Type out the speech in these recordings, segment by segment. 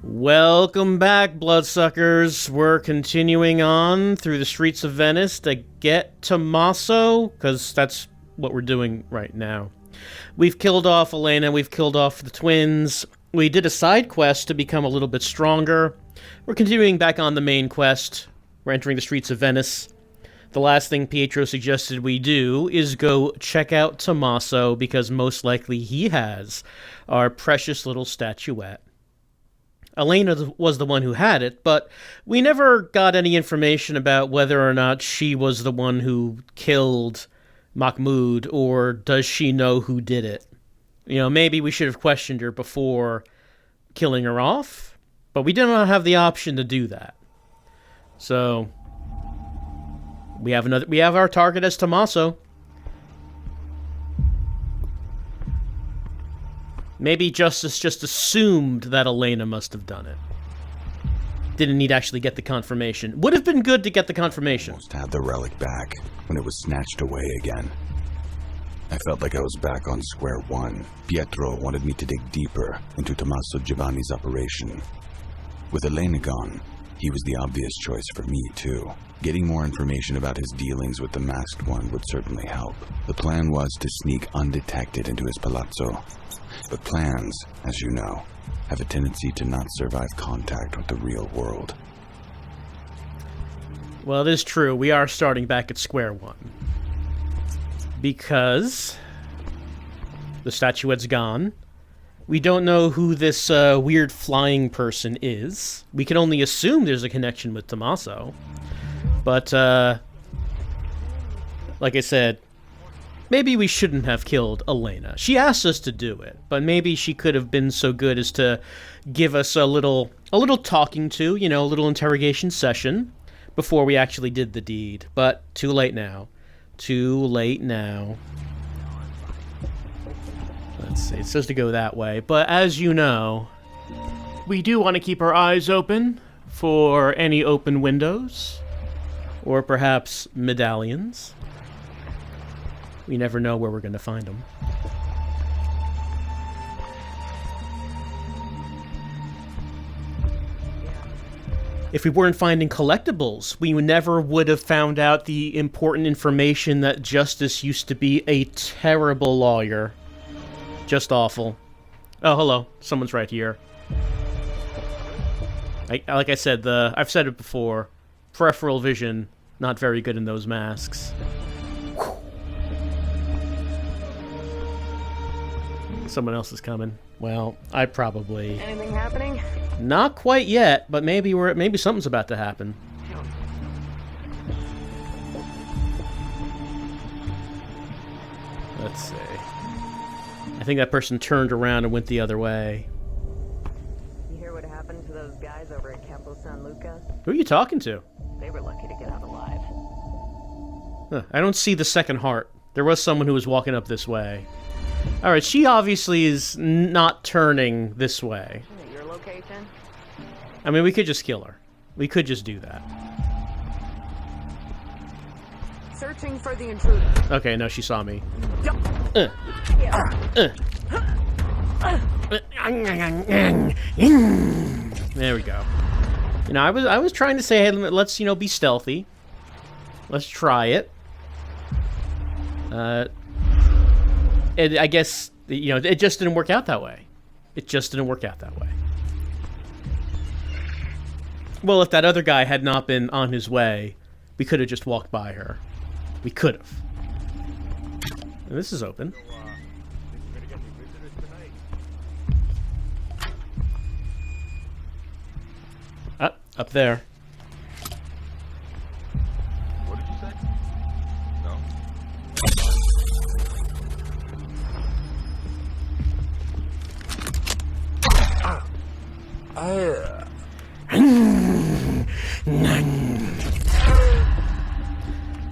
Welcome back, bloodsuckers. We're continuing on through the streets of Venice to get Tomaso, because that's what we're doing right now. We've killed off Elena, we've killed off the twins. We did a side quest to become a little bit stronger. We're continuing back on the main quest. We're entering the streets of Venice. The last thing Pietro suggested we do is go check out Tomaso, because most likely he has our precious little statuette. Elena was the one who had it, but we never got any information about whether or not she was the one who killed Mahmoud, or does she know who did it? You know, maybe we should have questioned her before killing her off, but we did not have the option to do that. So, we have our target as Tomaso. Maybe Justice just assumed that Elena must have done it. Didn't need to actually get the confirmation. Would have been good to get the confirmation. Almost had the relic back when it was snatched away again. I felt like I was back on square one. Pietro wanted me to dig deeper into Tommaso Giovanni's operation. With Elena gone, he was the obvious choice for me too. Getting more information about his dealings with the masked one would certainly help. The plan was to sneak undetected into his palazzo. But plans, as you know, have a tendency to not survive contact with the real world. Well, it is true. We are starting back at square one. Because the statuette's gone. We don't know who this weird flying person is. We can only assume there's a connection with Tomaso. But, like I said, maybe we shouldn't have killed Elena. She asked us to do it, but maybe she could have been so good as to give us a little talking to, you know, a little interrogation session before we actually did the deed. But too late now. Too late now. Let's see, it's supposed to go that way, but as you know, we do want to keep our eyes open for any open windows, or perhaps medallions. We never know where we're going to find them. If we weren't finding collectibles, we never would have found out the important information that Justice used to be a terrible lawyer. Just awful. Oh, hello. Someone's right here. Like I said, I've said it before. Peripheral vision, not very good in those masks. Someone else is coming. Well, I probably... Anything happening? Not quite yet, but maybe something's about to happen. Let's see. I think that person turned around and went the other way. You hear what happened to those guys over at Campo San Luca? Who are you talking to? They were lucky to get out alive. Huh, I don't see the second heart. There was someone who was walking up this way. Alright, she obviously is not turning this way. Your location? I mean, we could just kill her. We could just do that. Searching for the intruder. Okay, no, she saw me. There we go. You know, I was trying to say, hey, let's, you know, be stealthy. Let's try it. And I guess, you know, it just didn't work out that way. It just didn't work out that way. Well, if that other guy had not been on his way, we could have just walked by her. We could have. And this is open. Up there. What did you say?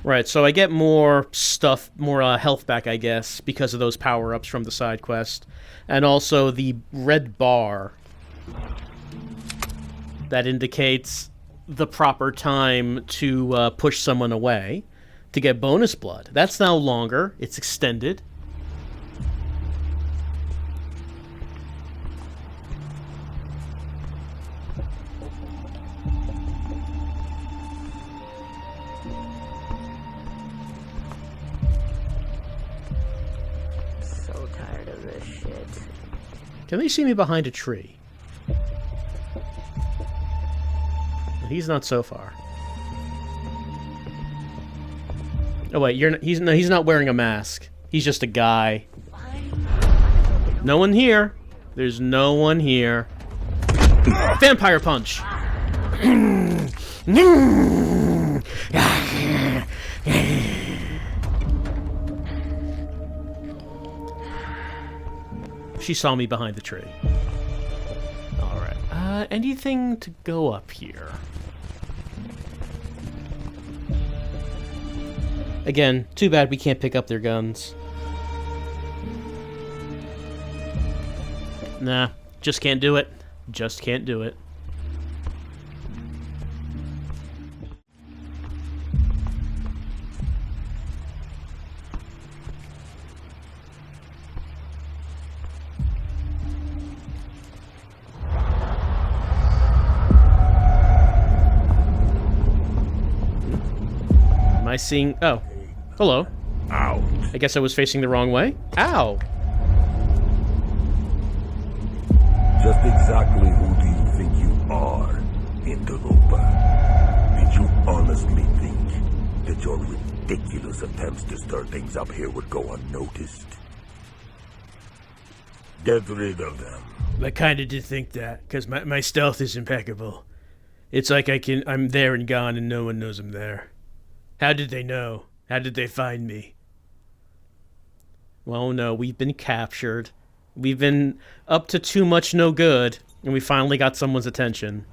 Right, so I get more stuff, more health back, I guess, because of those power-ups from the side quest. And also the red bar that indicates the proper time to push someone away to get bonus blood. That's now longer. It's extended. Can they see me behind a tree? He's not so far. Oh wait, he's not wearing a mask. He's just a guy. No one here. There's no one here. Vampire punch. She saw me behind the tree. Alright. Anything to go up here? Again, too bad we can't pick up their guns. Nah, just can't do it. Just can't do it. Am I seeing... Oh. Hello. Out. I guess I was facing the wrong way. Ow! Just exactly who do you think you are, interloper? Did you honestly think that your ridiculous attempts to stir things up here would go unnoticed? Get rid of them. I kinda did think that, because my stealth is impeccable. It's like I'm there and gone and no one knows I'm there. How did they know? How did they find me? Well, no, we've been captured. We've been up to too much no good, and we finally got someone's attention.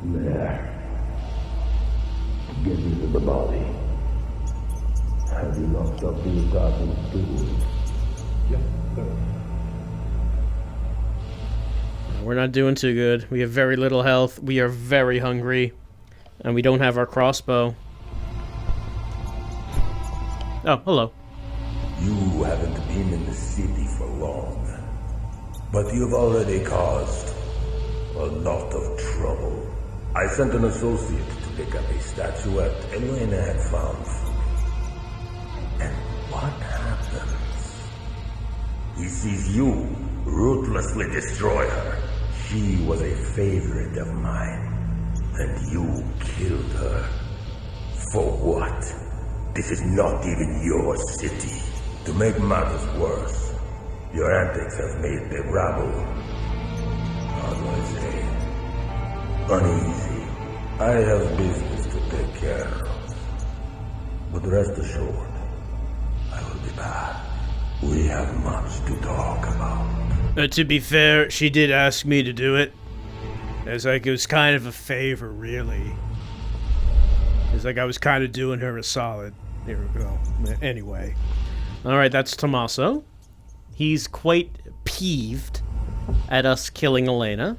There. Get rid of the body. Have you locked up the garden steward? Yes, sir. We're not doing too good. We have very little health. We are very hungry. And we don't have our crossbow. Oh, hello. You haven't been in the city for long, but you've already caused a lot of trouble. I sent an associate to pick up a statuette Elena had found for me. And what happens? He sees you ruthlessly destroy her. She was a favorite of mine, and you killed her. For what? This is not even your city. To make matters worse, your antics have made the rabble, how do I say, uneasy. I have business to take care of. But rest assured, I will be back. We have much to talk about. To be fair, she did ask me to do it. It's like it was kind of a favor, really. It's like I was kind of doing her a solid. There we go. Anyway. Alright, that's Tomaso. He's quite peeved at us killing Elena.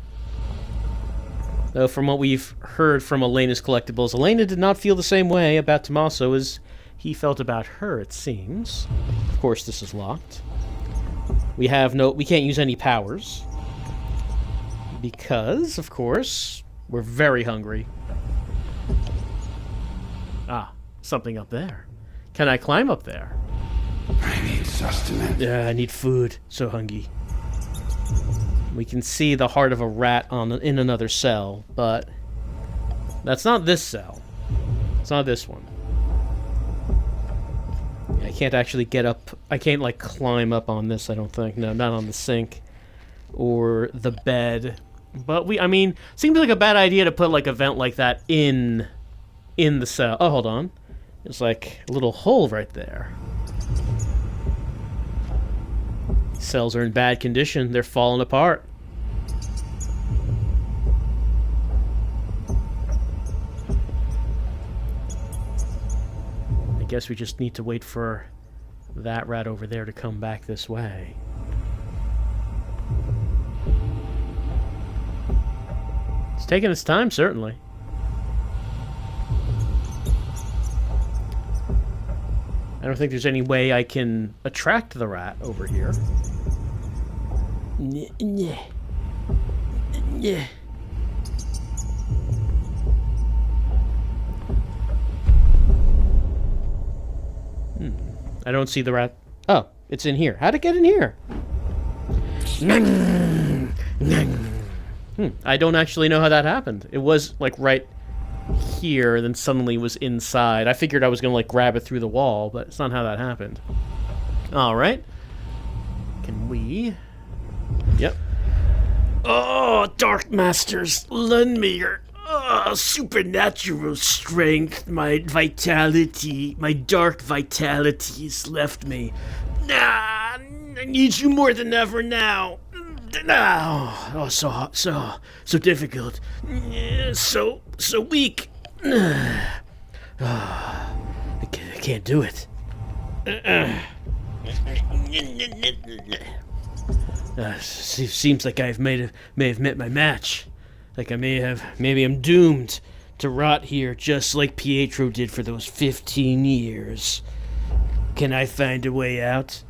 Though from what we've heard from Elena's collectibles, Elena did not feel the same way about Tomaso as he felt about her, it seems. Of course, this is locked. We can't use any powers. Because, of course, we're very hungry. Ah, something up there. Can I climb up there? I need sustenance. Yeah, I need food. So hungry. We can see the heart of a rat in another cell, but that's not this cell. It's not this one. Yeah, I can't actually get up. I can't, like, climb up on this, I don't think. No, not on the sink or the bed. But I mean, seems like a bad idea to put, like, a vent like that in the cell. Oh, hold on. There's, like, a little hole right there. Cells are in bad condition. They're falling apart. I guess we just need to wait for that rat over there to come back this way. It's taking its time, certainly. I don't think there's any way I can attract the rat over here. Yeah. I don't see the rat. Oh, it's in here. How'd it get in here? I don't actually know how that happened. It was, like, right here, then suddenly was inside. I figured I was gonna, like, grab it through the wall, but it's not how that happened. Alright. Can we... Yep. Oh, Dark Masters, lend me your supernatural strength. My vitality, my dark vitality's left me. I need you more than ever now. Oh, so difficult. So weak. I can't do it. Seems like I may have met my match. Like maybe I'm doomed to rot here just like Pietro did for those 15 years. Can I find a way out?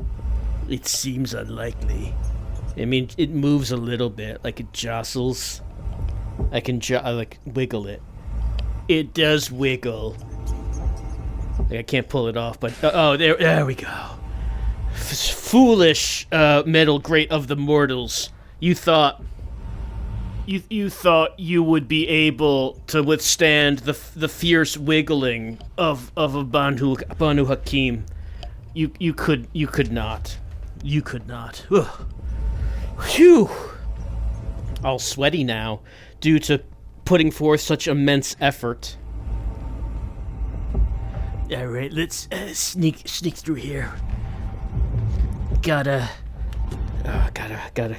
It seems unlikely. I mean, it moves a little bit, like it jostles. I can like wiggle it. It does wiggle. Like I can't pull it off, but oh, there we go. Foolish metal great of the mortals. You thought you would be able to withstand the fierce wiggling of a Banu Hakim. You could not. You could not. Ugh. Phew. All sweaty now due to putting forth such immense effort. All right, let's sneak through here. Gotta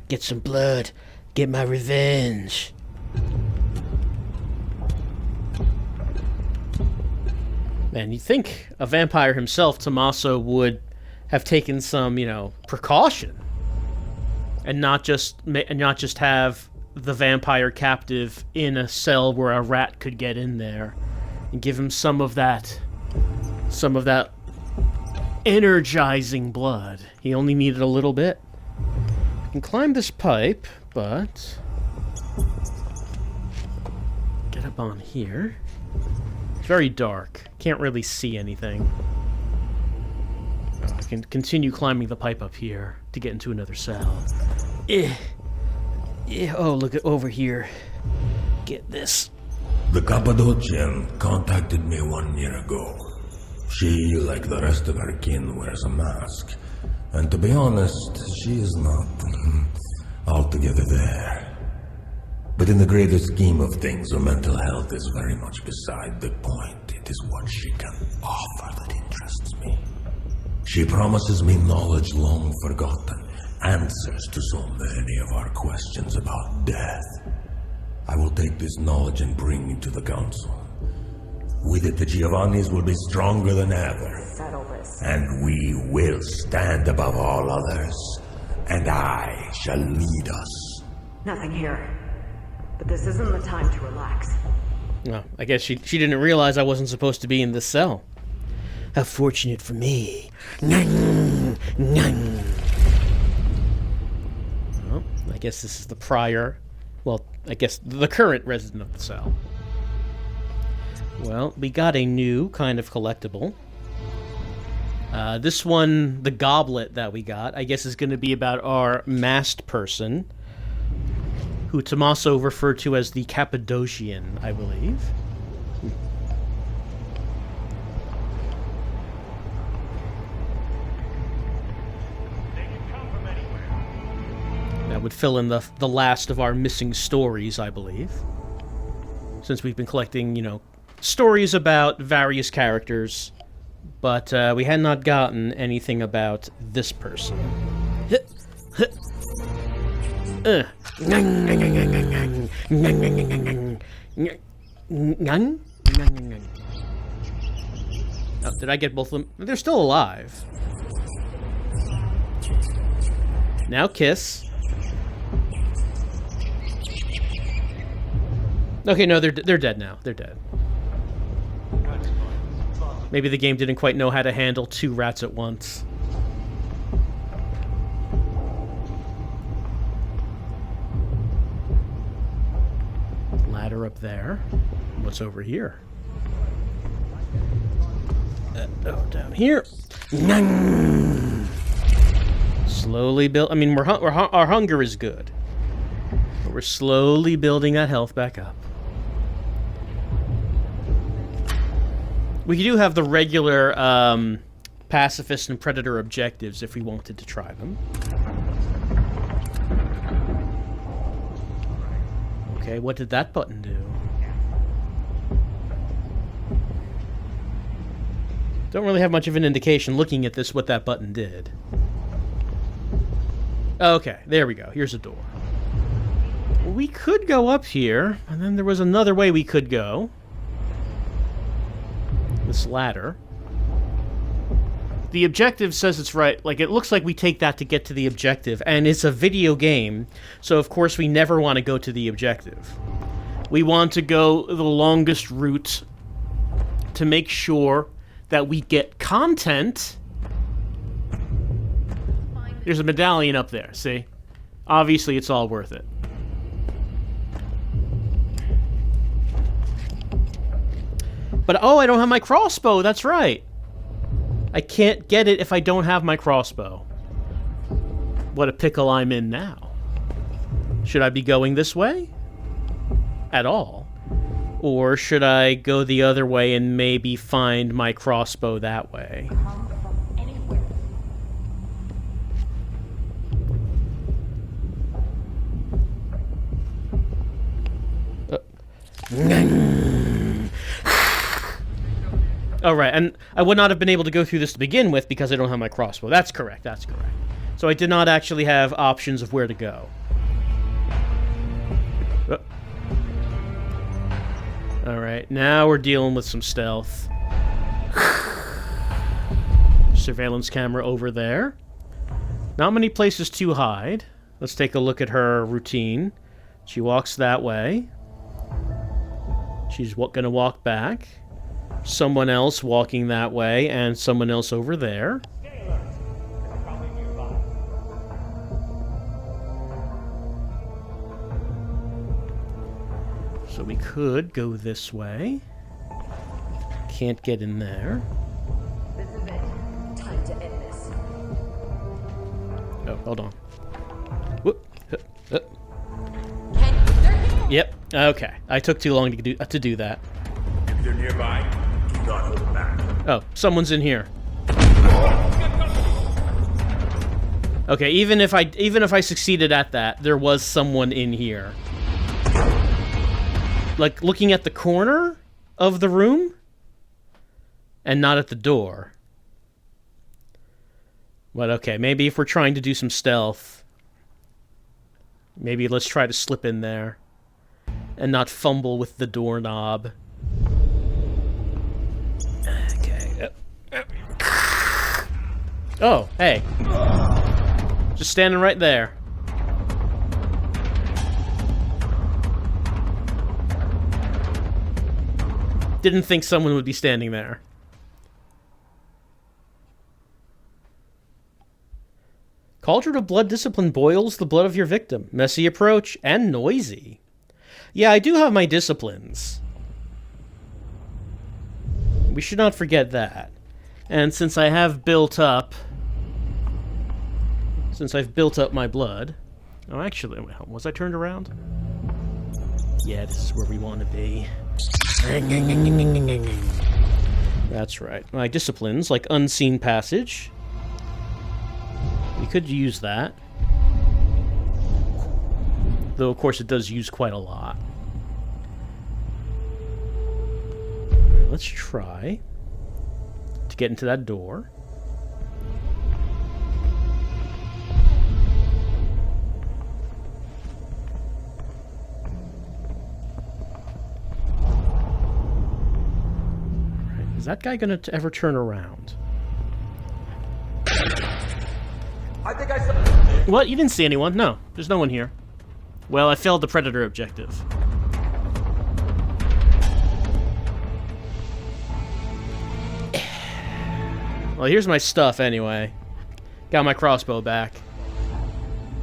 get some blood. Get my revenge. Man, you'd think a vampire himself, Tomaso, would have taken some, precaution, and not just have the vampire captive in a cell where a rat could get in there, and give him some of that energizing blood. He only needed a little bit. I can climb this pipe, but get up on here. It's very dark. Can't really see anything. I can continue climbing the pipe up here to get into another cell. Oh, look at over here. Get this. The Cappadocian contacted me 1 year ago. She, like the rest of her kin, wears a mask. And to be honest, she is not altogether there. But in the greater scheme of things, her mental health is very much beside the point. It is what she can offer that interests me. She promises me knowledge long forgotten, answers to so many of our questions about death. I will take this knowledge and bring it to the council. With it, the Giovannis will be stronger than ever. Settle this. And we will stand above all others. And I shall lead us. Nothing here. But this isn't the time to relax. Well, I guess she didn't realize I wasn't supposed to be in this cell. How fortunate for me. Well, I guess this is the prior... Well, I guess the current resident of the cell. Well, we got a new kind of collectible. This one, the goblet that we got, I guess is going to be about our masked person, who Tomaso referred to as the Cappadocian, I believe. That would fill in the last of our missing stories, I believe. Since we've been collecting, stories about various characters, but we had not gotten anything about this person. Oh, did I get both of them? They're still alive. Now kiss. Okay, no, they're dead now. They're dead. Maybe the game didn't quite know how to handle 2 rats at once. Ladder up there. What's over here? Oh, down here. Slowly build. I mean, our hunger is good, but we're slowly building that health back up. We do have the regular pacifist and predator objectives if we wanted to try them. Okay, what did that button do? Don't really have much of an indication looking at this what that button did. Okay, there we go. Here's a door. We could go up here, and then there was another way we could go. This ladder. The objective says it's right. Like, it looks like we take that to get to the objective, and it's a video game, so of course we never want to go to the objective. We want to go the longest route to make sure that we get content. There's a medallion up there, see? Obviously, it's all worth it. But, oh, I don't have my crossbow, that's right. I can't get it if I don't have my crossbow. What a pickle I'm in now. Should I be going this way? At all? Or should I go the other way and maybe find my crossbow that way? Oh, right, and I would not have been able to go through this to begin with because I don't have my crossbow. That's correct, that's correct. So I did not actually have options of where to go. Alright, now we're dealing with some stealth. Surveillance camera over there. Not many places to hide. Let's take a look at her routine. She walks that way. She's gonna walk back. Someone else walking that way, and someone else over there. So we could go this way. Can't get in there. This is it. Time to end this. Oh, hold on. Whoop. Ken, they're here. Yep. Okay. I took too long to do that. If they're nearby, do not hold back. Oh, someone's in here. Okay, even if I succeeded at that, there was someone in here. Like, looking at the corner of the room and not at the door. But okay, maybe if we're trying to do some stealth, maybe let's try to slip in there and not fumble with the doorknob. Okay. Oh, hey. Just standing right there. Didn't think someone would be standing there. Cauldron of blood discipline boils the blood of your victim. Messy approach and noisy. Yeah, I do have my disciplines. We should not forget that. And since I have built up... Since I've built up my blood... Oh, actually, was I turned around? Yeah, this is where we want to be. That's right. My disciplines, like Unseen Passage. We could use that. Though, of course, it does use quite a lot. Let's try to get into that door. Is that guy gonna ever turn around? I think I saw... What? You didn't see anyone? No, there's no one here. Well, I failed the predator objective. Well, here's my stuff anyway. Got my crossbow back.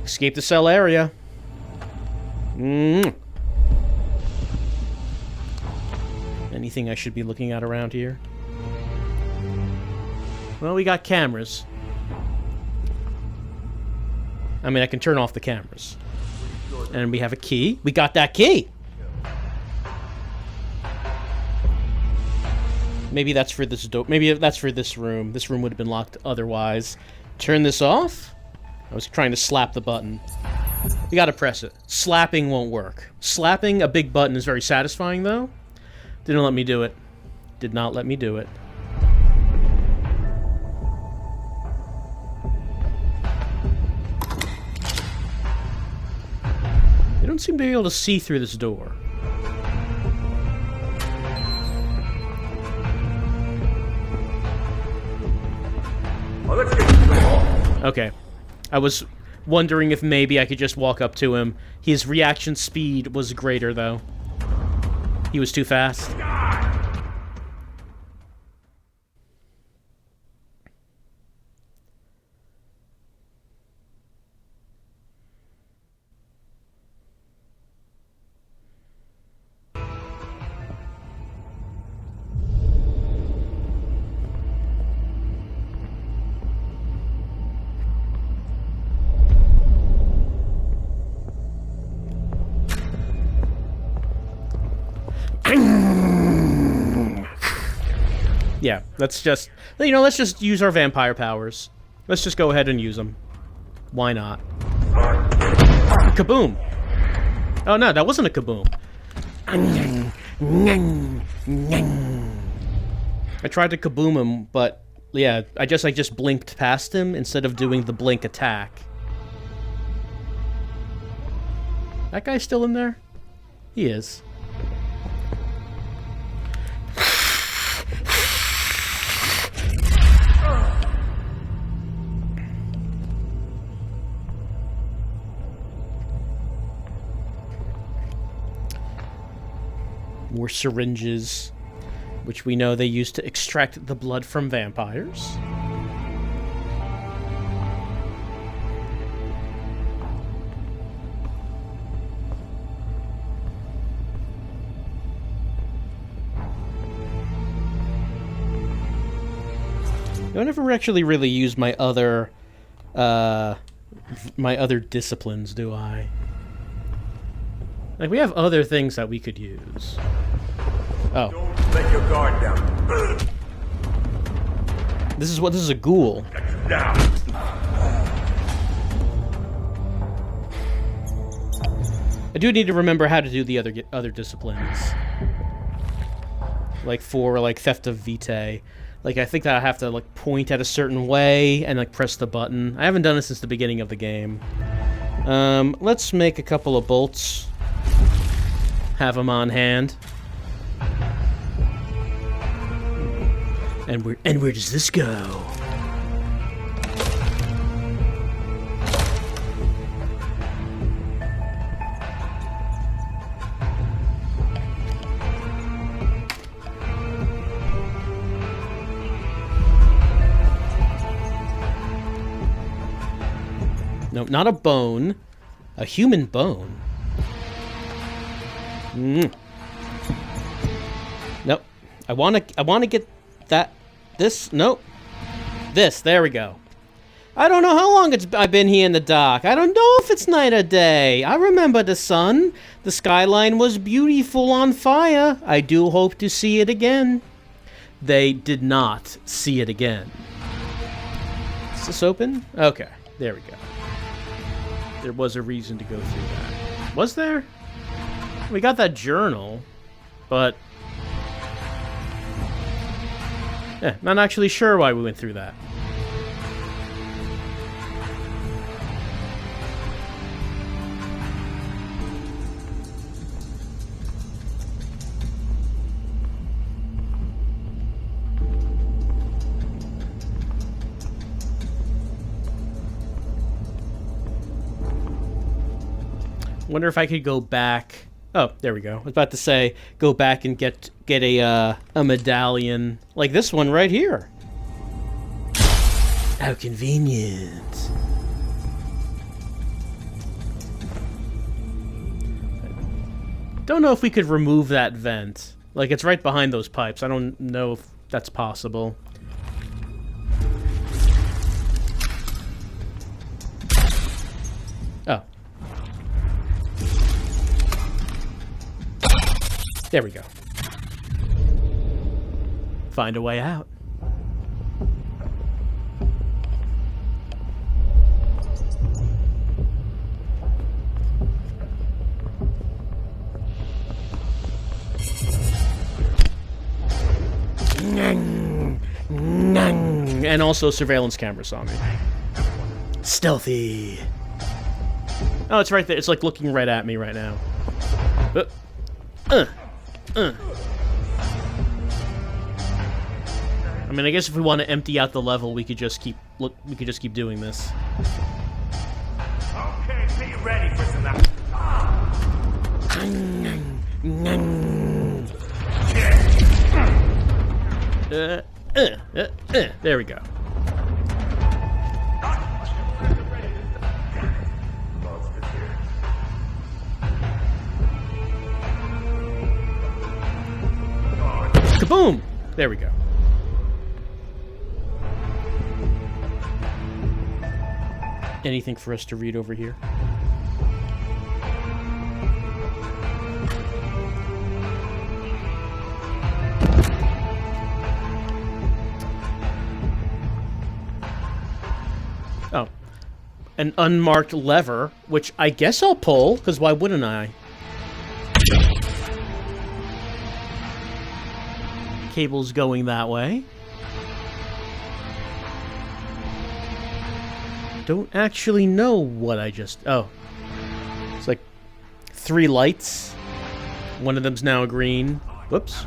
Escape the cell area. Anything I should be looking at around here? Well, we got cameras. I mean, I can turn off the cameras. And we have a key. We got that key! Maybe that's for this door. Maybe that's for this room. This room would have been locked otherwise. Turn this off? I was trying to slap the button. You gotta press it. Slapping won't work. Slapping a big button is very satisfying, though. Didn't let me do it. Did not let me do it. They don't seem to be able to see through this door. Okay. I was wondering if maybe I could just walk up to him. His reaction speed was greater, though. He was too fast. Yeah, let's just, you know, let's just use our vampire powers. Let's just go ahead and use them. Why not? Kaboom! Oh no, that wasn't a kaboom. I tried to kaboom him, but yeah, I just blinked past him instead of doing the blink attack. That guy's still in there? He is. More syringes, which we know they use to extract the blood from vampires. I never actually really used my other disciplines, do I? Like, we have other things that we could use. Oh. Don't let your guard down. This is a ghoul. Down. I do need to remember how to do the other disciplines. Like for like theft of vitae. Like I think that I have to like point at a certain way and like press the button. I haven't done it since the beginning of the game. Let's make a couple of bolts. Have them on hand. And where does this go? No, not a bone. A human bone. Nope. I wanna get that. This. Nope. This. There we go. I don't know how long I've been here in the dark. I don't know if it's night or day. I remember the sun. The skyline was beautiful on fire. I do hope to see it again. They did not see it again. Is this open? Okay. There we go. There was a reason to go through that. Was there? We got that journal, but yeah, not actually sure why we went through that. Wonder if I could go back. Oh, there we go. I was about to say, go back and get a medallion like this one right here. How convenient. Don't know if we could remove that vent. Like, it's right behind those pipes. I don't know if that's possible. Oh. There we go. Find a way out. And also surveillance camera saw me. Stealthy. Oh, it's right there. It's like looking right at me right now. I mean, I guess if we want to empty out the level, we could just keep doing this. Okay, be ready for some. There we go. Kaboom! There we go. Anything for us to read over here? Oh. An unmarked lever, which I guess I'll pull, because why wouldn't I? Cable's going that way. Don't actually know what I just... Oh. It's like 3 lights. One of them's now green. Whoops.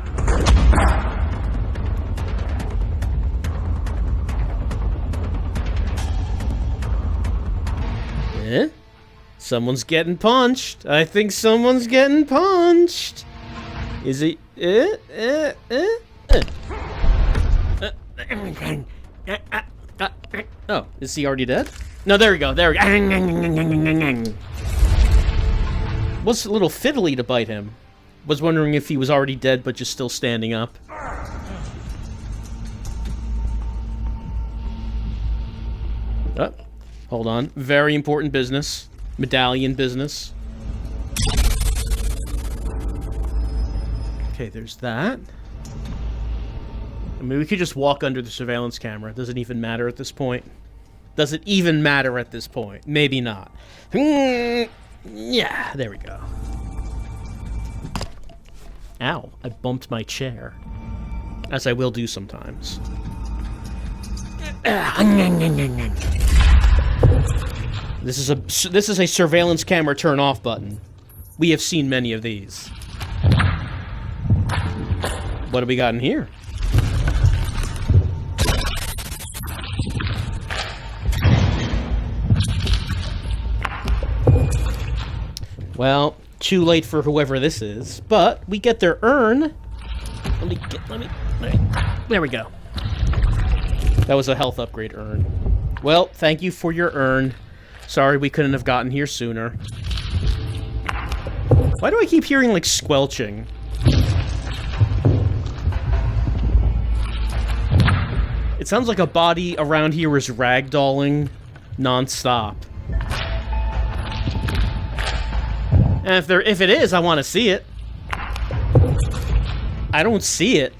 Eh? Someone's getting punched. I think someone's getting punched. Is it... Oh, is he already dead? No, there we go, there we go. Was a little fiddly to bite him. Was wondering if he was already dead, but just still standing up. Oh, hold on. Very important business. Medallion business. Okay, there's that. I mean, we could just walk under the surveillance camera. Does it even matter at this point? Does it even matter at this point? Maybe not. Yeah, there we go. Ow, I bumped my chair. As I will do sometimes. This is a surveillance camera turn off button. We have seen many of these. What have we got in here? Well, too late for whoever this is, but we get their urn. There we go. That was a health upgrade urn. Well, thank you for your urn. Sorry we couldn't have gotten here sooner. Why do I keep hearing, like, squelching? It sounds like a body around here is ragdolling non-stop. And if it is, I want to see it. I don't see it.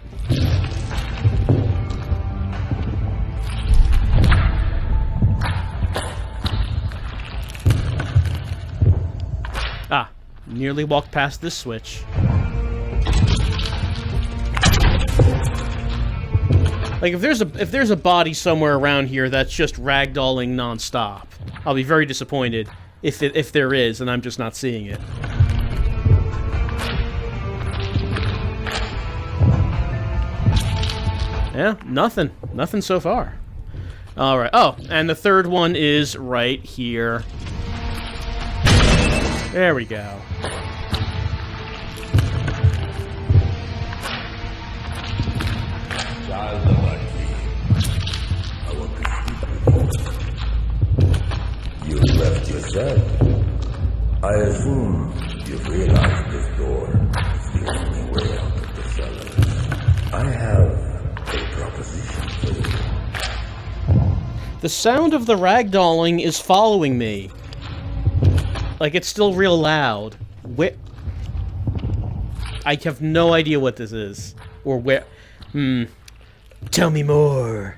Ah, nearly walked past this switch. Like, if there's a body somewhere around here that's just ragdolling non-stop, I'll be very disappointed if there is, and I'm just not seeing it. Yeah, nothing. Nothing so far. Alright. Oh, and the third one is right here. There we go. Child of my king, I want to speak with you. said. I assume you've realized this door is the only way out of the cellar. I have a proposition for you. The sound of the ragdolling is following me. Like, it's still real loud. Where... I have no idea what this is. Or where... Tell me more.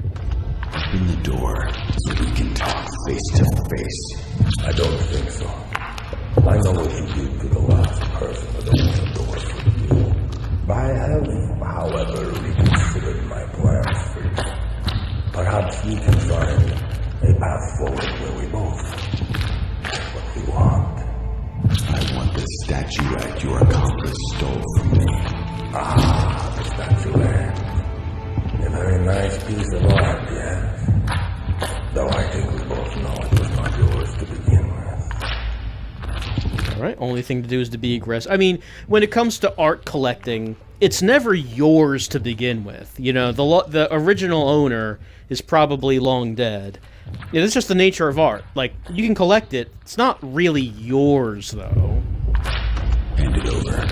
Open the door so we can talk face to face. I don't think so. I know what you did to the last person that opened the door for you. I have, however, reconsidered my plans for you. Perhaps we can find a path forward where we both get what we want. I want the statuette your accomplice stole from me. Ah, the statuette. A very nice piece of art, yes. Though I think we both know it was not yours to begin with. Alright, only thing to do is to be aggressive. I mean, when it comes to art collecting, it's never yours to begin with. You know, the original owner is probably long dead. Yeah, that's just the nature of art. Like, you can collect it. It's not really yours, though. Hand it over.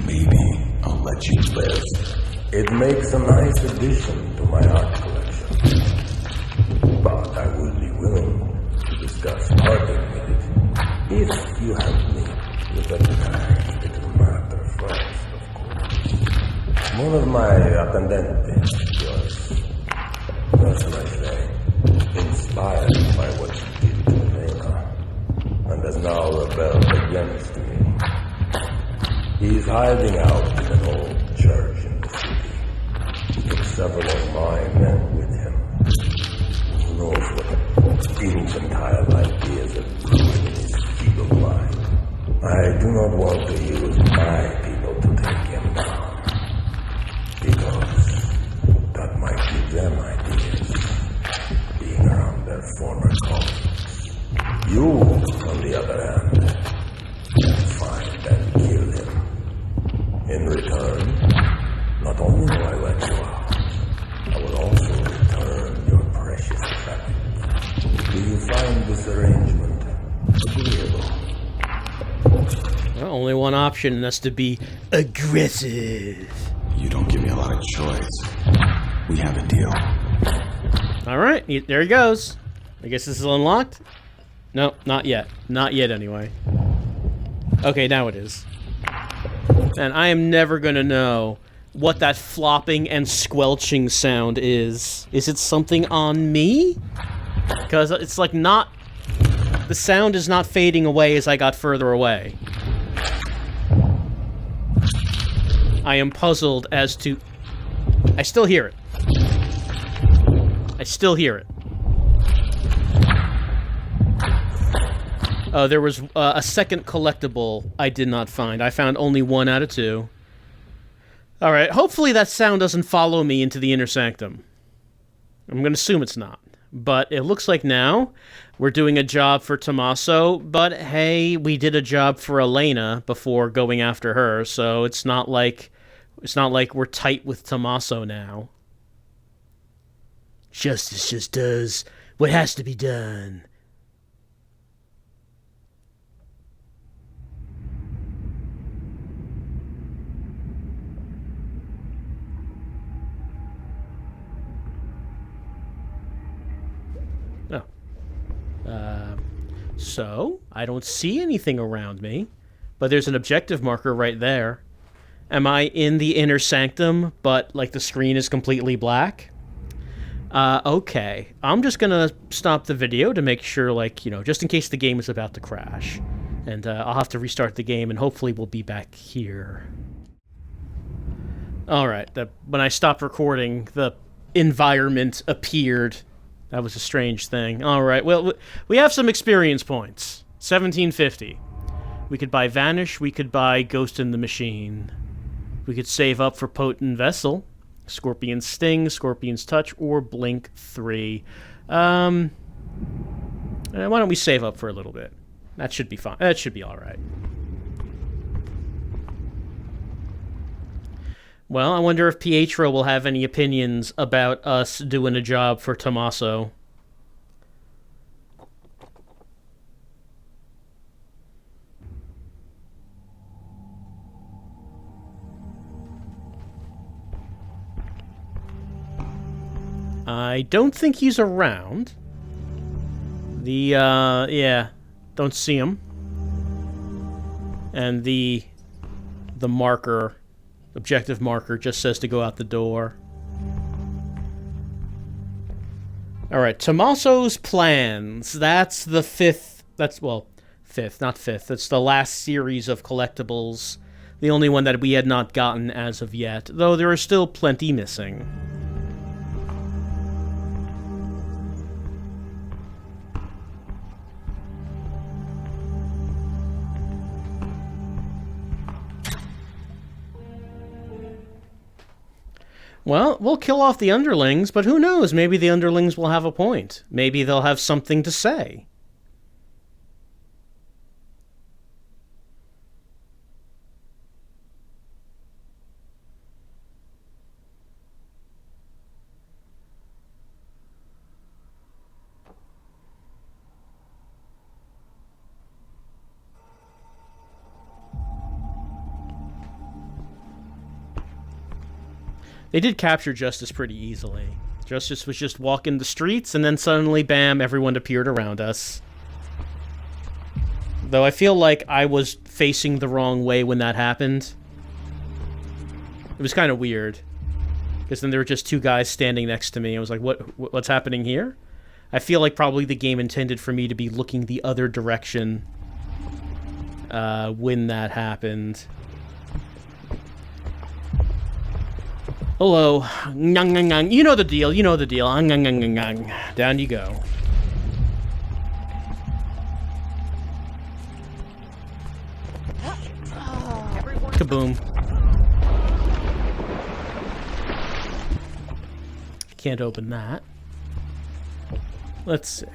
Maybe I'll let you live. It makes a nice addition to my art collection. But I would be willing to discuss parting with it if you help me with a tiny little matter first, of course. One of my attendentes was, shall I say, inspired by what you did to Elena, and has now rebelled against me. He's hiding out in an old church in the city. He took several of my men with him. Who knows what infantile ideas have brewed in his feeble mind. I do not want to use my people to take him down, because that might give them ideas, being around their former colleagues. You, on the other hand, can find and kill him. In return, not only will I let you out, I will also return your precious effects. Do you find this arrangement agreeable? Well, only one option, and that's to be aggressive. You don't give me a lot of choice. We have a deal. Alright, there he goes. I guess this is unlocked? No, not yet. Not yet, anyway. Okay, now it is. And I am never gonna know what that flopping and squelching sound is. Is it something on me? Because it's like not... The sound is not fading away as I got further away. I am puzzled as to... I still hear it. I still hear it. Oh, there was a second collectible I did not find. I found only 1 out of 2. Alright, hopefully that sound doesn't follow me into the inner sanctum. I'm going to assume it's not. But it looks like now we're doing a job for Tomaso, but hey, we did a job for Elena before going after her, so it's not like we're tight with Tomaso now. Justice just does what has to be done. So, I don't see anything around me, but there's an objective marker right there. Am I in the inner sanctum, but, like, the screen is completely black? Okay. I'm just gonna stop the video to make sure, like, you know, just in case the game is about to crash. And, I'll have to restart the game, and hopefully we'll be back here. Alright, when I stopped recording, the environment appeared. That was a strange thing. Alright, well, we have some experience points. 1750. We could buy Vanish, we could buy Ghost in the Machine. We could save up for Potent Vessel, Scorpion's Sting, Scorpion's Touch, or Blink 3. Why don't we save up for a little bit? That should be fine. That should be alright. Well, I wonder if Pietro will have any opinions about us doing a job for Tomaso. I don't think he's around. Yeah, don't see him. And the marker, objective marker, just says to go out the door. Alright, Tomaso's plans. That's the fifth, fifth, not fifth. It's the last series of collectibles. The only one that we had not gotten as of yet, though there are still plenty missing. Well, we'll kill off the underlings, but who knows? Maybe the underlings will have a point. Maybe they'll have something to say. They did capture Justice pretty easily. Justice was just walking the streets, and then suddenly, bam, everyone appeared around us. Though I feel like I was facing the wrong way when that happened. It was kind of weird. Because then there were just two guys standing next to me. I was like, what's happening here? I feel like probably the game intended for me to be looking the other direction when that happened. Hello. You know the deal. You know the deal. Down you go. Kaboom. Can't open that. Let's see.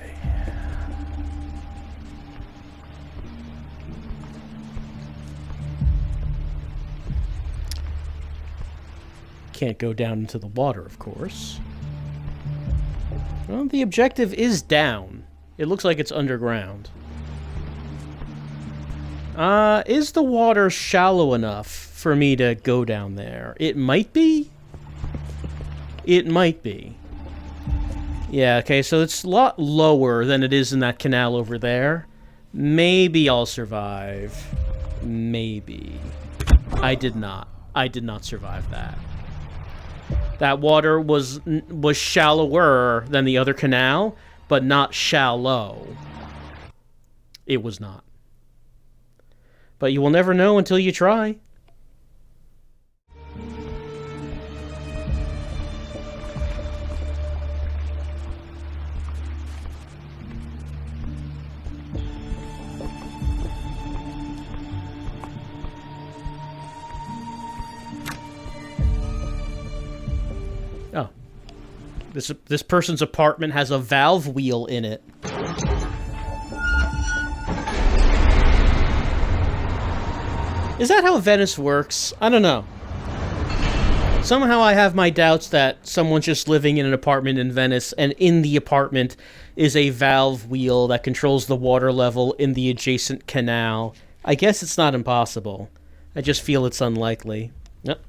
Can't go down into the water, of course. Well, the objective is down. It looks like it's underground. Is the water shallow enough for me to go down there? It might be. It might be. Yeah, okay, so it's a lot lower than it is in that canal over there. Maybe I'll survive. Maybe. I did not. I did not survive that. That water was shallower than the other canal, but not shallow. It was not. But you will never know until you try. Oh. This person's apartment has a valve wheel in it. Is that how Venice works? I don't know. Somehow I have my doubts that someone's just living in an apartment in Venice, and in the apartment is a valve wheel that controls the water level in the adjacent canal. I guess it's not impossible. I just feel it's unlikely. Yep.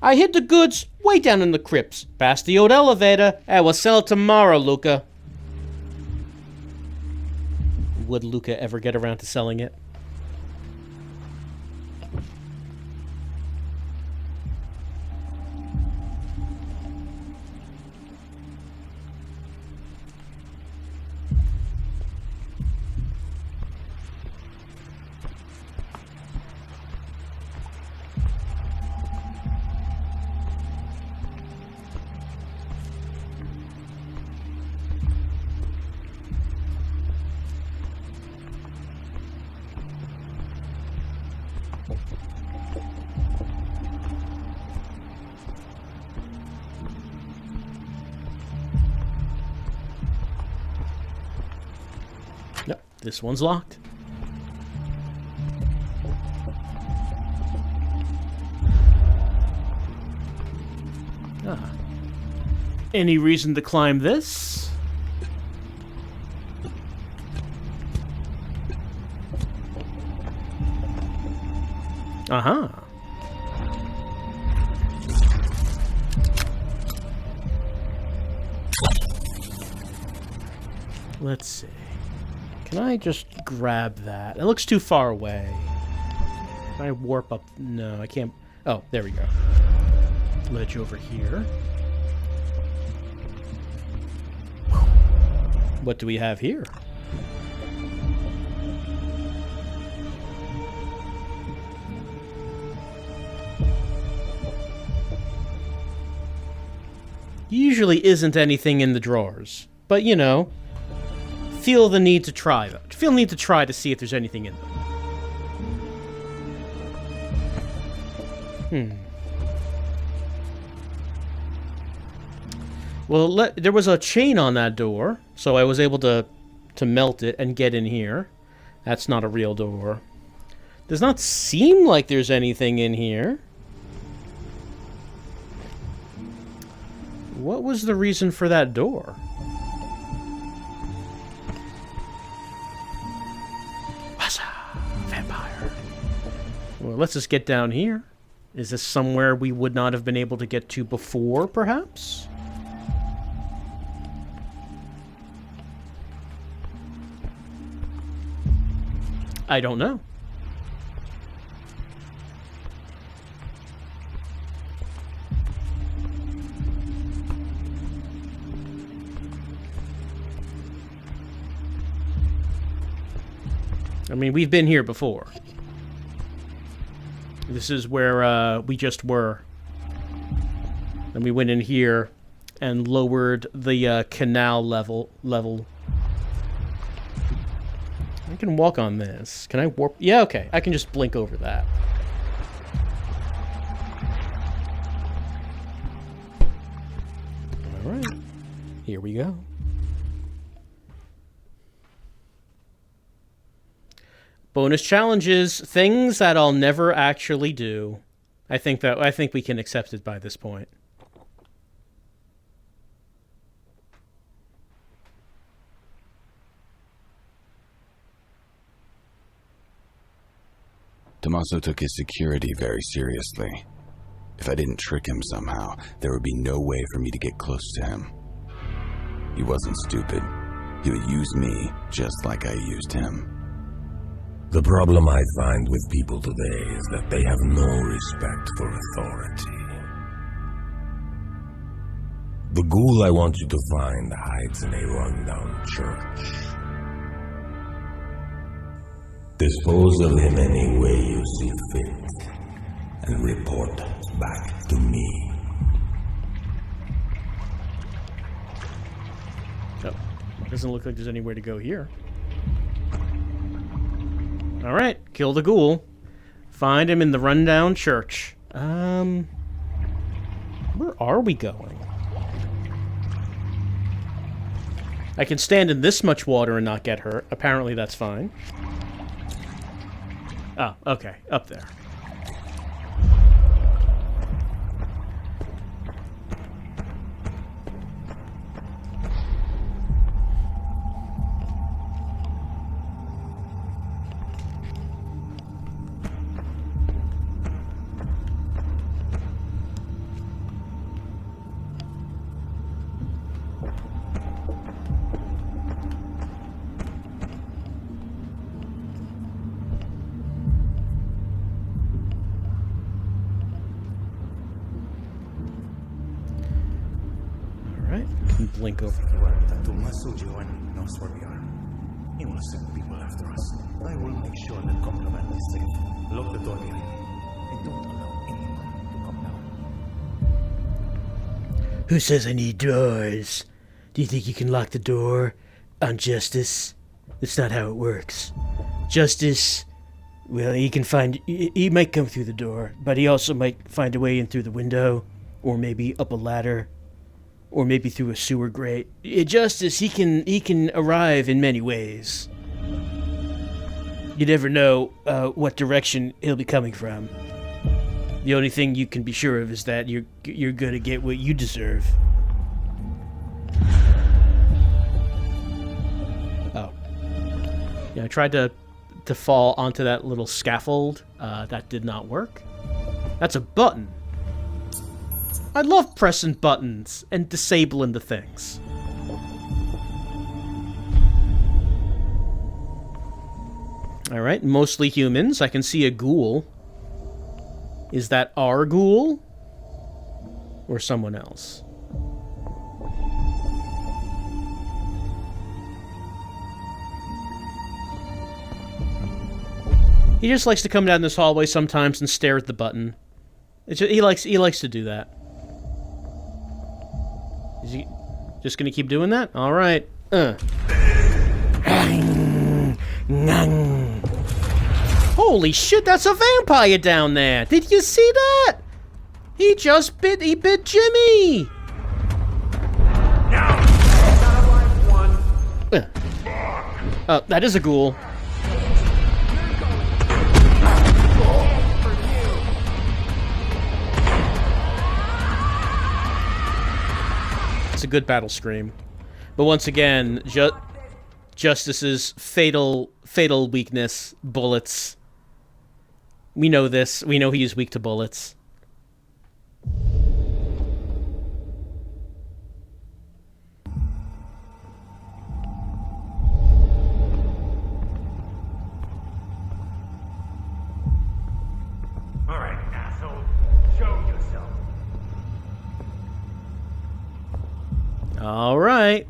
I hid the goods way down in the crypts, past the old elevator. I will sell it tomorrow, Luca. Would Luca ever get around to selling it? Yep, this one's locked. Ah. Any reason to climb this? Uh-huh. Let's see. Can I just grab that? It looks too far away. Can I warp up? No, I can't. Oh, there we go. Ledge over here. What do we have here? Usually isn't anything in the drawers, but you know, feel the need to try that. Feel the need to try to see if there's anything in them. Well, there was a chain on that door, so I was able to melt it and get in here. That's not a real door. Does not seem like there's anything in here. What was the reason for that door? Vampire. Well, let's just get down here. Is this somewhere we would not have been able to get to before, perhaps? I don't know. I mean, we've been here before. This is where we just were. And we went in here and lowered the canal level. I can walk on this. Can I warp? Yeah, okay. I can just blink over that. All right. Here we go. Bonus challenges, things that I'll never actually do. I think we can accept it by this point. Tomaso took his security very seriously. If I didn't trick him somehow, there would be no way for me to get close to him. He wasn't stupid. He would use me just like I used him. The problem I find with people today is that they have no respect for authority. The ghoul I want you to find hides in a rundown church. Dispose of him any way you see fit, and report back to me. Oh, doesn't look like there's anywhere to go here. Alright, kill the ghoul. Find him in the rundown church. Where are we going? I can stand in this much water and not get hurt. Apparently that's fine. Oh, okay. Up there. Blink over. Tomaso Giovanni knows where we are. He will send people after us. I will make sure that contraband is safe. Lock the door behind me. And don't allow anyone to come down. Who says I need doors? Do you think you can lock the door on Justice? That's not how it works. Justice, well, he might come through the door, but he also might find a way in through the window, or maybe up a ladder. Or maybe through a sewer grate. Justice, he can arrive in many ways. You never know what direction he'll be coming from. The only thing you can be sure of is that you're gonna get what you deserve. Oh. Yeah, I tried to fall onto that little scaffold. That did not work. That's a button. I love pressing buttons and disabling the things. Alright, mostly humans. I can see a ghoul. Is that our ghoul? Or someone else? He just likes to come down this hallway sometimes and stare at the button. He likes to do that. Is he just gonna keep doing that? All right. Holy shit! That's a vampire down there. Did you see that? He bit Jimmy. That is a ghoul. It's a good battle scream. But once again, Justice's fatal weakness, bullets. We know this. We know he is weak to bullets. All right, asshole. Show yourself. All right.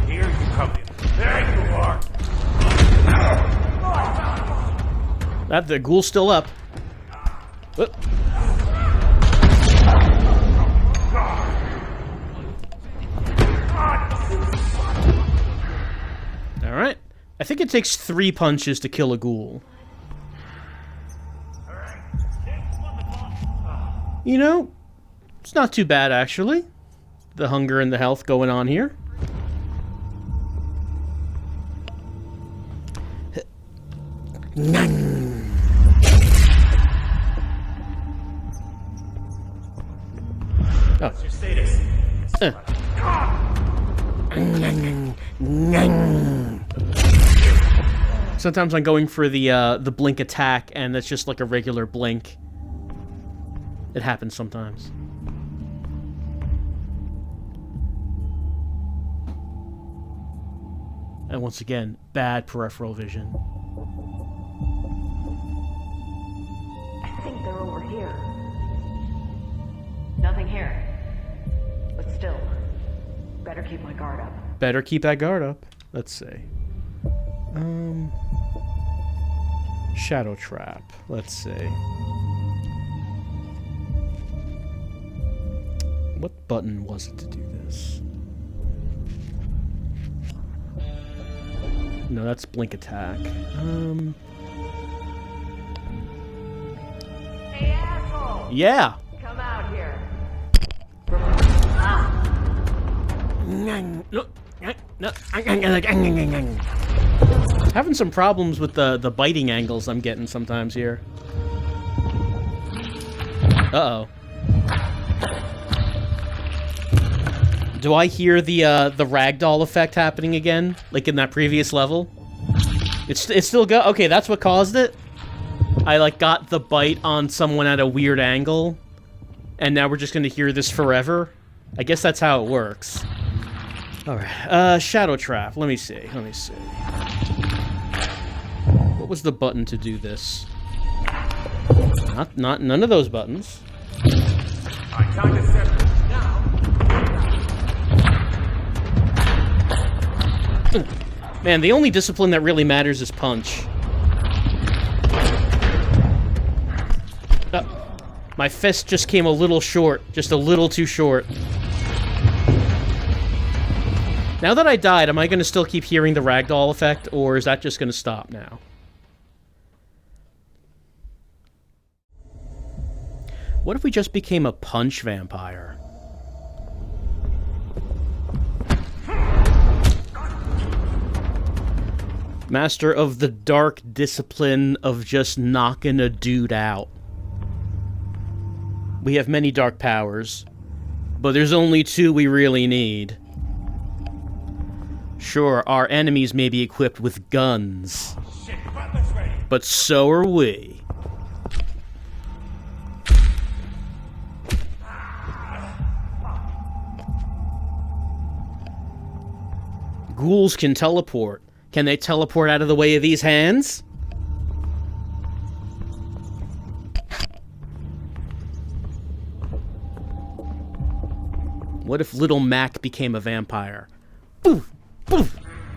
Here you come. There you are. The ghoul's still up. Whoop. All right. I think it takes 3 punches to kill a ghoul. You know, it's not too bad, actually. The hunger and the health going on here. Oh. Your status. Sometimes I'm going for the blink attack, and that's just like a regular blink. It happens sometimes. And once again, bad peripheral vision. I think they're over here. Nothing here. But still, better keep my guard up. Better keep that guard up. Let's see. Shadow trap. Let's see. What button was it to do this? No, that's blink attack. Hey, asshole! Yeah! Come out here. Having some problems with the biting angles I'm getting sometimes here. Uh-oh. Do I hear the ragdoll effect happening again, like in that previous level? It's still go. Okay, that's what caused it. I like got the bite on someone at a weird angle, and now we're just gonna hear this forever. I guess that's how it works. All right, shadow trap. Let me see. What was the button to do this? Not none of those buttons. Time to separate now. Man, the only discipline that really matters is punch. My fist just came a little short. Just a little too short. Now that I died, am I going to still keep hearing the ragdoll effect, or is that just going to stop now? What if we just became a punch vampire? Master of the dark discipline of just knocking a dude out. We have many dark powers, but there's only 2 we really need. Sure, our enemies may be equipped with guns, but so are we. ghouls can teleport. Can they teleport out of the way of these hands? What if little Mac became a vampire? Boof, boof.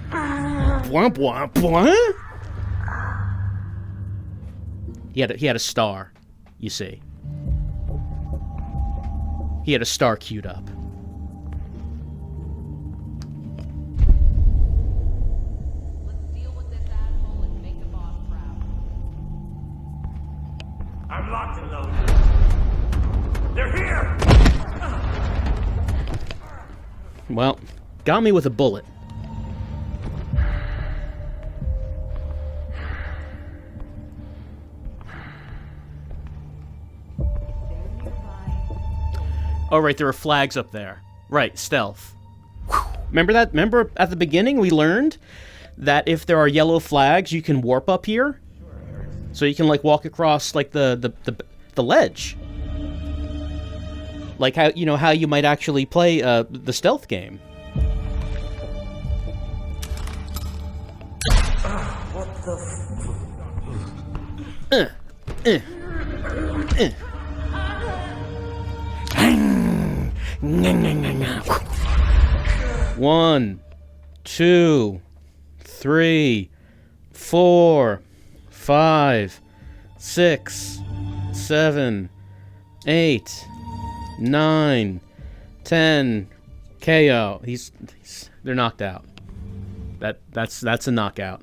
Bwomp, bwomp, bwomp. He had a star, you see. He had a star queued up. Let's deal with this asshole and make the boss proud. I'm locked and loaded. They're here! Well, got me with a bullet. Oh, right, there are flags up there. Right, stealth. Whew. Remember that? Remember at the beginning we learned that if there are yellow flags, you can warp up here? So you can, like, walk across, like, the ledge. Like how, you know, how you might actually play the stealth game. What the One, 2, 3, 4, 5, 6, 7, 8, 9, 10, KO. They're knocked out. That's a knockout.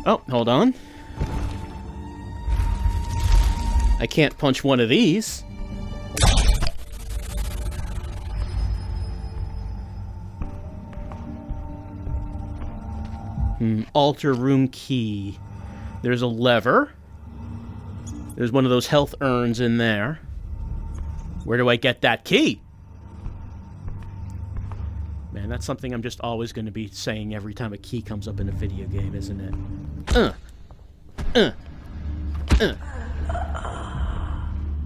Oh, hold on. I can't punch one of these. Altar room key. There's a lever. There's one of those health urns in there. Where do I get that key? Man, that's something I'm just always going to be saying every time a key comes up in a video game, isn't it?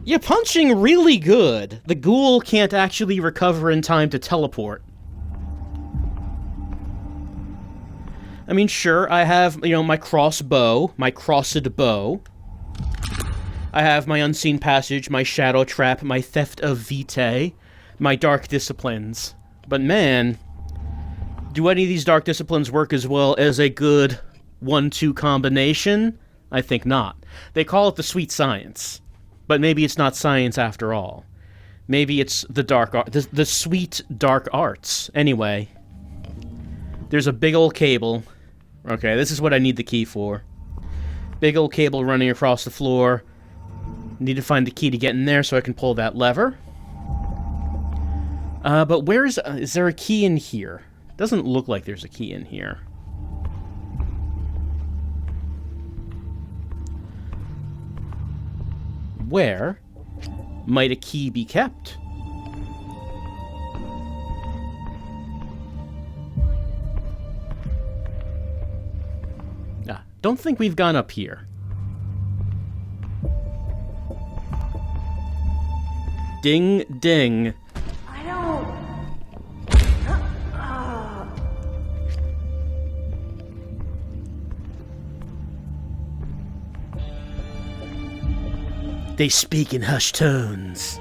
You're punching really good. The ghoul can't actually recover in time to teleport. I mean, sure, I have, you know, my crossbow, my crossed bow. I have my unseen passage, my shadow trap, my theft of vitae, my dark disciplines. But man, do any of these dark disciplines work as well as a good 1-2 combination? I think not. They call it the sweet science. But maybe it's not science after all. Maybe it's the dark art, the sweet dark arts. Anyway, there's a big old cable. Okay, this is what I need the key for. Big old cable running across the floor. Need to find the key to get in there so I can pull that lever. But where is there a key in here? Doesn't look like there's a key in here. Where might a key be kept? Don't think we've gone up here. Ding, ding. I don't... They speak in hushed tones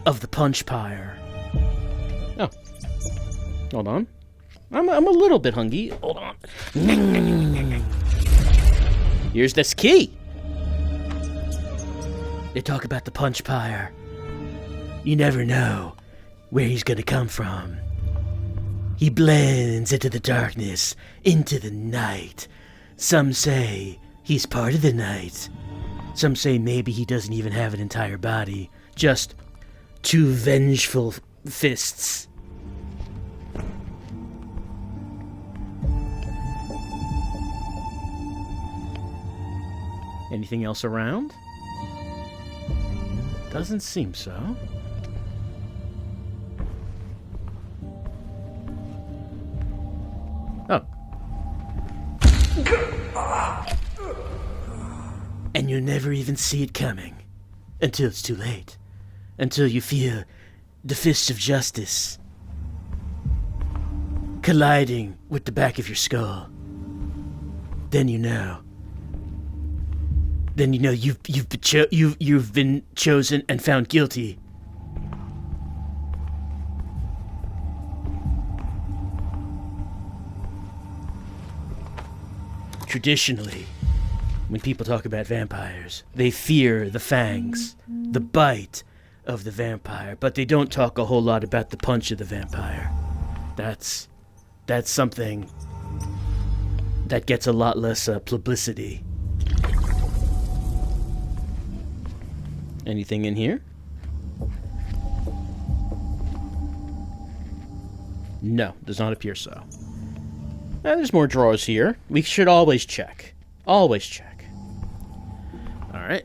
of the punch pyre. Oh. Hold on. I'm a little bit hungry. Hold on. Here's this key. They talk about the punch pyre. You never know where he's gonna come from. He blends into the darkness, into the night. Some say he's part of the night. Some say maybe he doesn't even have an entire body. Just two vengeful fists. Anything else around? Doesn't seem so. Oh. And you'll never even see it coming. Until it's too late. Until you feel the fist of justice. colliding with the back of your skull. Then you know. Then you know you've been chosen and found guilty. Traditionally, when people talk about vampires, they fear the fangs, the bite of the vampire, but they don't talk a whole lot about the punch of the vampire. That's something that gets a lot less publicity. Anything in here? No, does not appear so. There's more drawers here. We should always check. Always check. Alright.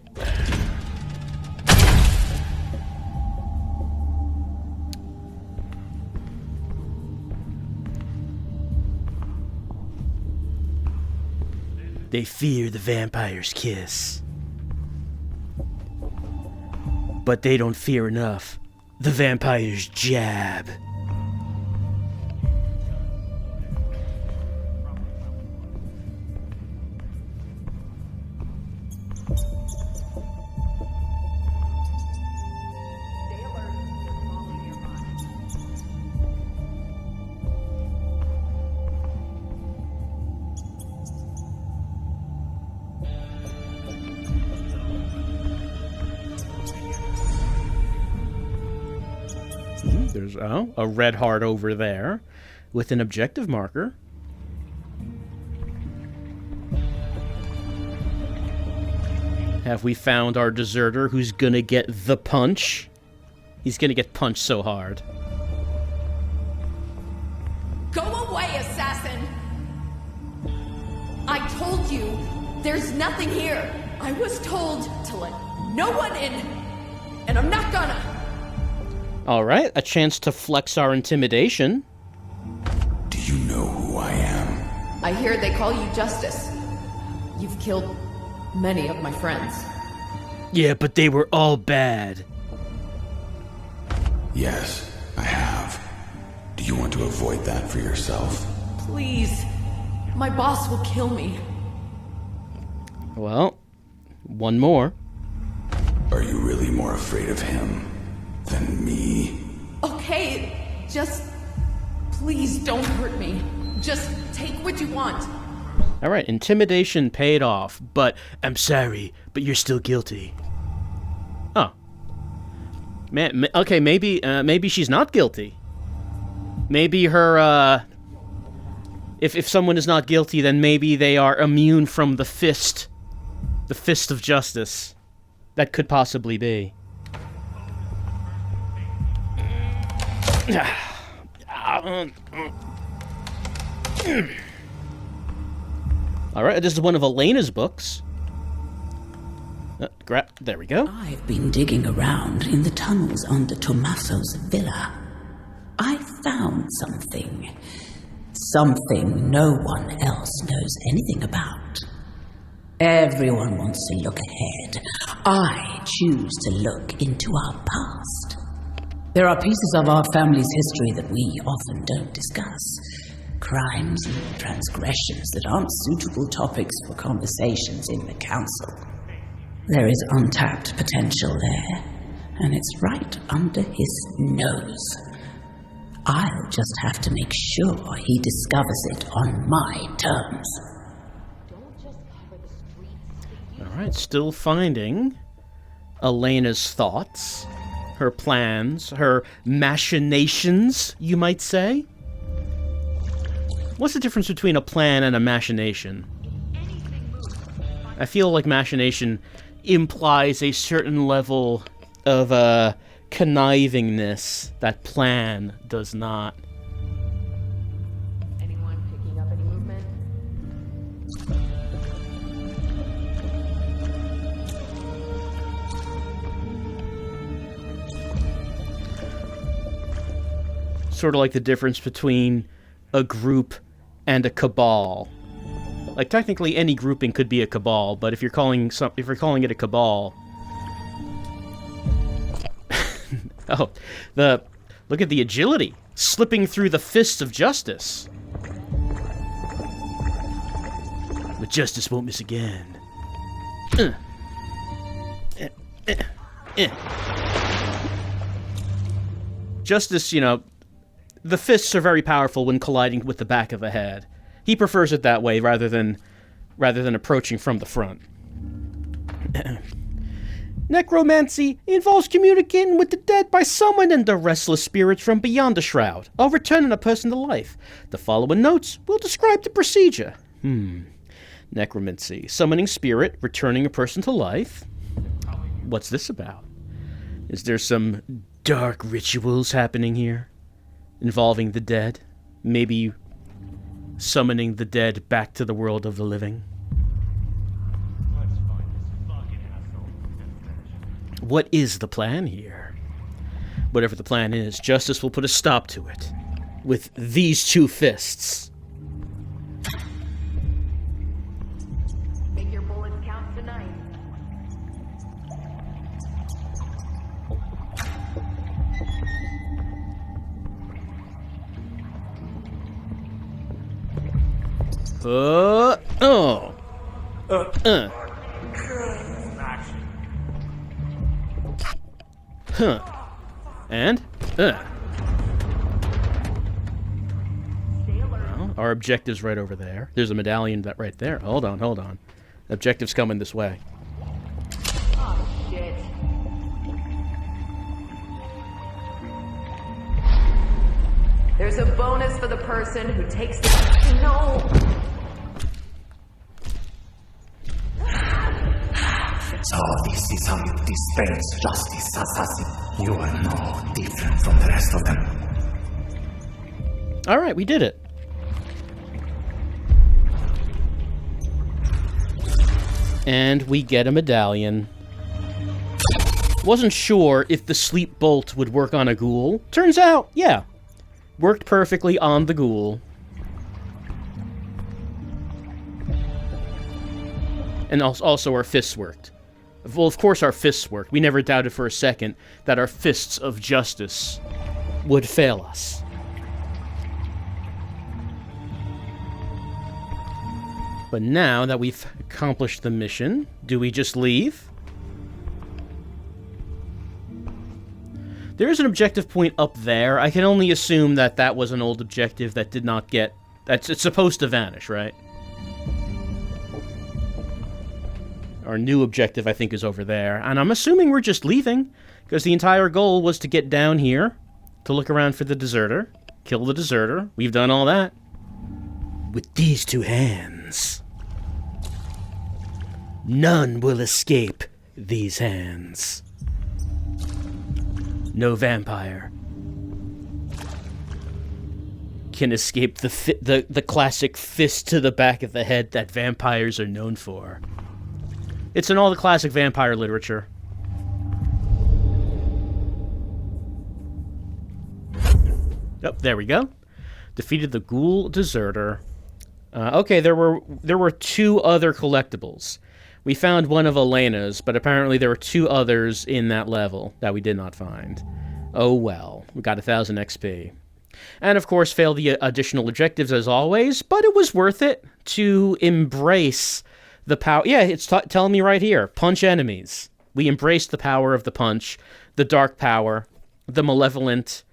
They fear the vampire's kiss. But they don't fear enough the vampire's jab. Stay alert. They're following nearby. There's a red heart over there with an objective marker. Have we found our deserter who's gonna get the punch? He's gonna get punched so hard. Go away, assassin! I told you, there's nothing here. I was told to let no one in, and I'm not gonna. Alright, a chance to flex our intimidation. Do you know who I am? I hear they call you Justice. You've killed many of my friends. Yeah, but they were all bad. Yes, I have. Do you want to avoid that for yourself? Please, my boss will kill me. Well, one more. Are you really more afraid of him than me? Okay, just please don't hurt me. Just take what you want. Alright, intimidation paid off, but I'm sorry, but you're still guilty. Oh. Man, okay, maybe she's not guilty. Maybe her, if someone is not guilty, then maybe they are immune from the fist of justice. That could possibly be. Alright, this is one of Elena's books. There we go. I've been digging around in the tunnels under Tomaso's villa. I found something. Something no one else knows anything about. Everyone wants to look ahead. I choose to look into our past. There are pieces of our family's history that we often don't discuss. Crimes and transgressions that aren't suitable topics for conversations in the council. There is untapped potential there, and it's right under his nose. I'll just have to make sure he discovers it on my terms. Alright, still finding Elena's thoughts, her plans, her machinations, you might say. What's the difference between a plan and a machination? I feel like machination implies a certain level of connivingness that plan does not. Anyone picking up any movement? Sort of like the difference between a group and a cabal. Like technically any grouping could be a cabal, but if you're calling it a cabal, oh, look at the agility slipping through the fists of justice. But justice won't miss again. Justice, you know, the fists are very powerful when colliding with the back of the head. He prefers it that way rather than approaching from the front. Necromancy involves communicating with the dead by summoning the restless spirits from beyond the shroud, or returning a person to life. The following notes will describe the procedure. Necromancy. Summoning spirit, returning a person to life. What's this about? Is there some dark rituals happening here? Involving the dead? Maybe summoning the dead back to the world of the living? What is the plan here? Whatever the plan is, justice will put a stop to it. With these two fists. Make your bullets count tonight. And? Well, our objective's right over there. There's a medallion that right there. Hold on. Objective's coming this way. Oh, shit. There's a bonus for the person who takes the... No! So this is how you dispense justice, assassin. You are no different from the rest of them. Alright, we did it. And we get a medallion. Wasn't sure if the sleep bolt would work on a ghoul. Turns out, yeah. Worked perfectly on the ghoul. And also our fists worked. Well, of course our fists worked. We never doubted for a second that our fists of justice would fail us. But now that we've accomplished the mission, do we just leave? There is an objective point up there. I can only assume that that was an old objective that did not get... It's supposed to vanish, right? Our new objective, I think, is over there. And I'm assuming we're just leaving, because the entire goal was to get down here, to look around for the deserter, kill the deserter. We've done all that. With these two hands. None will escape these hands. No vampire can escape the classic fist to the back of the head that vampires are known for. It's in all the classic vampire literature. Oh, there we go. Defeated the ghoul deserter. Okay, there were two other collectibles. We found one of Elena's, but apparently there were two others in that level that we did not find. Oh well, we got 1,000 XP. And of course failed the additional objectives as always, but it was worth it to embrace the power. Yeah, it's telling me right here, punch enemies. We embraced the power of the punch, the dark power, the malevolent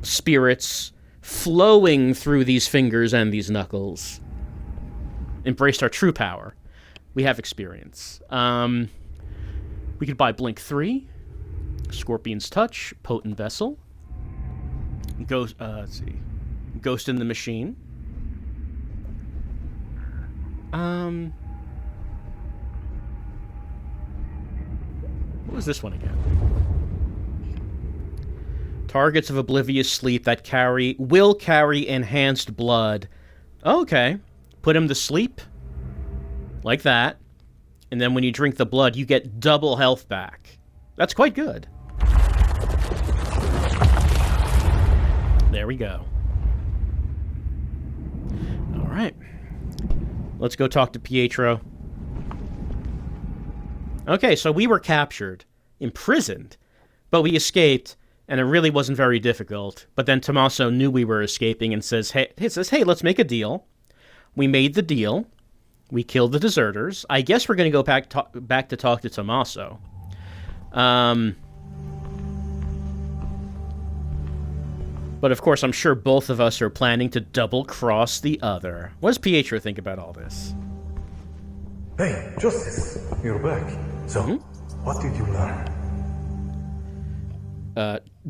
spirits flowing through these fingers and these knuckles. Embraced our true power. We have experience. We could buy Blink 3, Scorpion's Touch, Potent Vessel, Ghost, let's see, Ghost in the Machine. What was this one again? Targets of oblivious sleep that will carry enhanced blood. Okay. Put him to sleep. Like that. And then when you drink the blood, you get double health back. That's quite good. There we go. Alright. Let's go talk to Pietro. Okay, so we were captured. Imprisoned. But we escaped. And it really wasn't very difficult. But then Tomaso knew we were escaping and says, hey, let's make a deal. We made the deal. We killed the deserters. I guess we're going to go back to talk to Tomaso. But of course, I'm sure both of us are planning to double-cross the other. What does Pietro think about all this? Hey, Justice, you're back. So, what did you learn?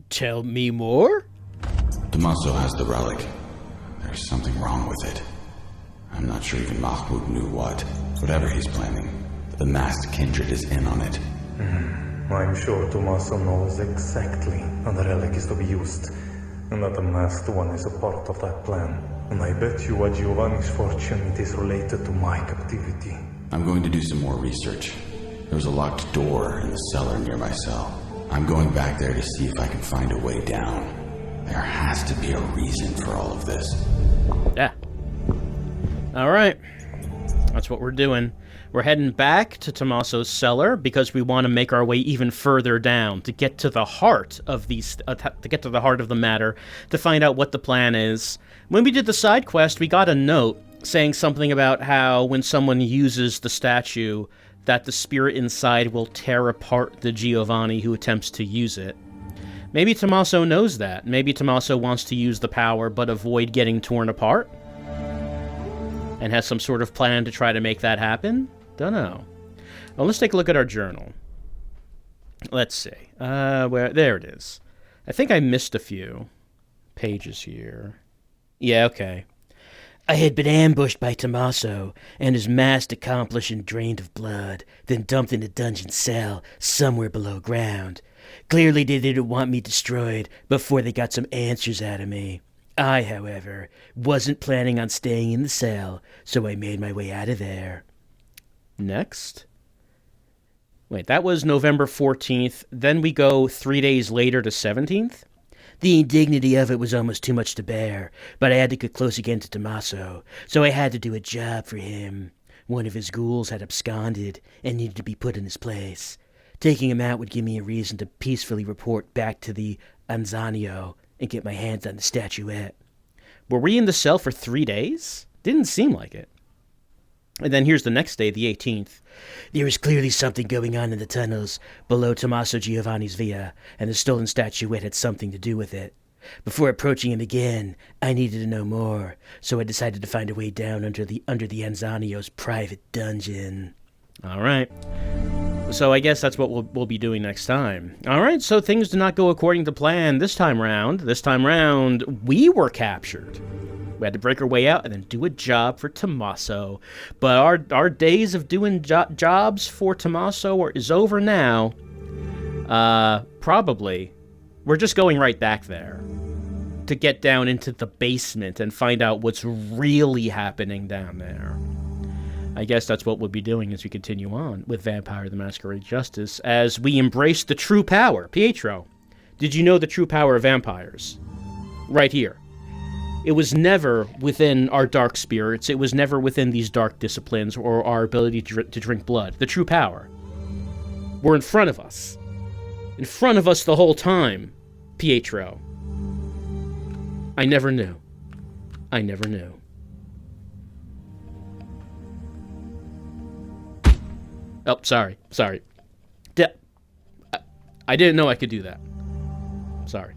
Tell me more? Tomaso has the relic. There's something wrong with it. I'm not sure even Mahmoud knew what. Whatever he's planning, the masked kindred is in on it. I'm sure Tomaso knows exactly how the relic is to be used, and that the masked one is a part of that plan. And I bet you at Giovanni's fortune it is related to my captivity. I'm going to do some more research. There's a locked door in the cellar near my cell. I'm going back there to see if I can find a way down. There has to be a reason for all of this. Yeah. Alright. That's what we're doing. We're heading back to Tomaso's cellar because we want to make our way even further down to get to the heart of the matter, to find out what the plan is. When we did the side quest, we got a note saying something about how when someone uses the statue, that the spirit inside will tear apart the Giovanni who attempts to use it. Maybe Tomaso knows that. Maybe Tomaso wants to use the power but avoid getting torn apart? And has some sort of plan to try to make that happen? Dunno. Well, let's take a look at our journal. Let's see. There it is. I think I missed a few pages here. Yeah, okay. I had been ambushed by Tomaso and his masked accomplice and drained of blood, then dumped in a dungeon cell somewhere below ground. Clearly they didn't want me destroyed before they got some answers out of me. I, however, wasn't planning on staying in the cell, so I made my way out of there. Next. Wait, that was November 14th. Then we go 3 days later to 17th? The indignity of it was almost too much to bear, but I had to get close again to Tomaso, so I had to do a job for him. One of his ghouls had absconded and needed to be put in his place. Taking him out would give me a reason to peacefully report back to the Anzanio and get my hands on the statuette. Were we in the cell for 3 days? Didn't seem like it. And then here's the next day, the 18th. There was clearly something going on in the tunnels below Tommaso Giovanni's villa, and the stolen statuette had something to do with it. Before approaching him again, I needed to know more, so I decided to find a way down under the Anzanio's private dungeon. All right. So I guess that's what we'll be doing next time. All right, so things did not go according to plan this time round. This time round, we were captured. We had to break our way out and then do a job for Tomaso. But our days of doing jobs for Tomaso is over now. Probably. We're just going right back there to get down into the basement and find out what's really happening down there. I guess that's what we'll be doing as we continue on with Vampire the Masquerade Justice, as we embrace the true power. Pietro, did you know the true power of vampires? Right here. It was never within our dark spirits. It was never within these dark disciplines or our ability to drink blood. The true power. We're in front of us. In front of us the whole time, Pietro. I never knew. I never knew. Oh, sorry. I didn't know I could do that. Sorry.